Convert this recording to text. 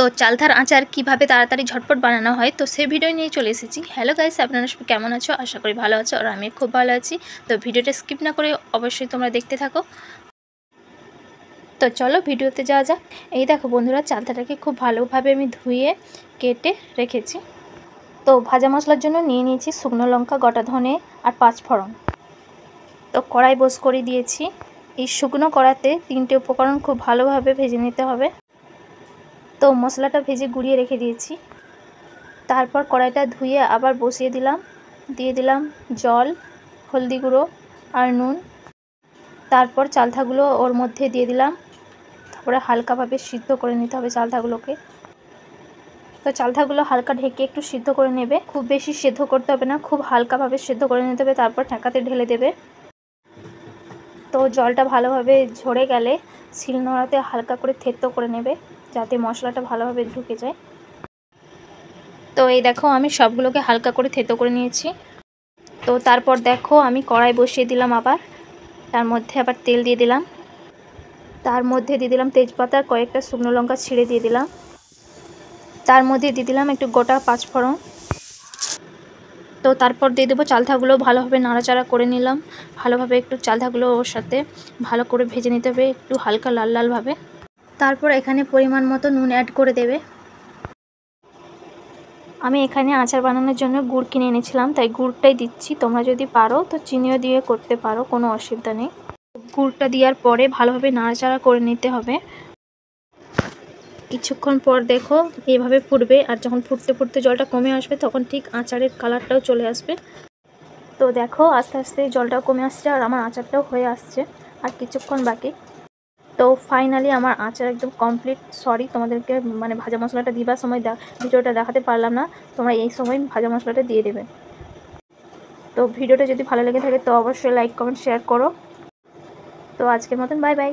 তো চালতার আচার কিভাবে তাড়াতাড়ি ঝটপট বানানো হয় তো সেই ভিডিও নিয়ে চলে এসেছি। হ্যালো গাইস, আপনারা সবাই কেমন আছো? আশা করি ভালো আছো, আর আমি খুব ভালো আছি। তো ভিডিওটা স্কিপ না করে অবশ্যই তোমরা দেখতে থাকো। তো চলো ভিডিওতে যাওয়া যাক। এই দেখো বন্ধুরা, চালতাটাকে খুব ভালোভাবে আমি ধুয়ে কেটে রেখেছি। তো ভাজা মশলার জন্য নিয়ে নিয়েছি শুকনো লঙ্কা, গোটা ধনে আর 5 ফোড়ন। তো কড়াই বস করে দিয়েছি। এই শুকনো কড়াতে 3টে উপকরণ খুব ভালোভাবে ভেজে নিতে হবে। তো মশলাটা ভেজে গুঁড়িয়ে রেখে দিয়েছি। তারপর কড়াইটা ধুয়ে আবার বসিয়ে দিলাম। দিয়ে দিলাম জল, হলদি গুঁড়ো আর নুন। তারপর চালতাগুলো ওর মধ্যে দিয়ে দিলাম। তারপরে হালকাভাবে সিদ্ধ করে নিতে হবে চালতাগুলোকে। তো চালতাগুলো হালকা ঢেকে একটু সিদ্ধ করে নেবে, খুব বেশি সিদ্ধ করতে হবে না, খুব হালকাভাবে সিদ্ধ করে নিতে হবে। তারপর ঢাকাতে ঢেলে দেবে। তো জলটা ভালোভাবে ঝরে গেলে শিলনোড়াতে হালকা করে থেতো করে নেবে, যাতে মশলাটা ভালোভাবে ঢুকে যায়। তো এই দেখো আমি সবগুলোকে হালকা করে থেতো করে নিয়েছি। তো তারপর দেখো আমি কড়াই বসিয়ে দিলাম আবার। তার মধ্যে আবার তেল দিয়ে দিলাম। তার মধ্যে দিয়ে দিলাম তেজপাতা, কয়েকটা শুকনো লঙ্কা ছিঁড়ে দিয়ে দিলাম। তার মধ্যে দিয়ে দিলাম একটু গোটা 5 ফোড়ন। তো তারপর দিয়ে দেবো চালতাগুলো। ভালোভাবে নাড়াচাড়া করে নিলাম। ভালোভাবে একটু চালতাগুলো ওর সাথে ভালো করে ভেজে নিতে হবে, একটু হালকা লাল লালভাবে। তারপর এখানে পরিমাণ মতো নুন অ্যাড করে দেবে। আমি এখানে আচার বানানোর জন্য গুড় কিনে এনেছিলাম, তাই গুড়টাই দিচ্ছি। তোমরা যদি পারো তো চিনিও দিয়ে করতে পারো, কোনো অসুবিধা নেই। গুড়টা দেওয়ার পরে ভালোভাবে নাড়াচাড়া করে নিতে হবে। কিছুক্ষণ পর দেখো এইভাবে ফুটবে, আর যখন ফুটতে ফুটতে জলটা কমে আসবে তখন ঠিক আচারের কালারটাও চলে আসবে। তো দেখো আস্তে আস্তে জলটাও কমে আসছে আর আমার আচারটাও হয়ে আসছে, আর কিছুক্ষণ বাকি। তো ফাইনালি আমার আচার একদম কমপ্লিট। সরি তোমাদেরকে ভাজা মশলাটা দিবার সময় ভিডিওটা দেখাতে পারলাম না। তোমরা এই সময় ভাজা মশলাটা দিয়ে দেবে। তো ভিডিওটা যদি ভালো লেগে থাকে তো অবশ্যই লাইক কমেন্ট শেয়ার করো। তো আজকের মতন বাই বাই।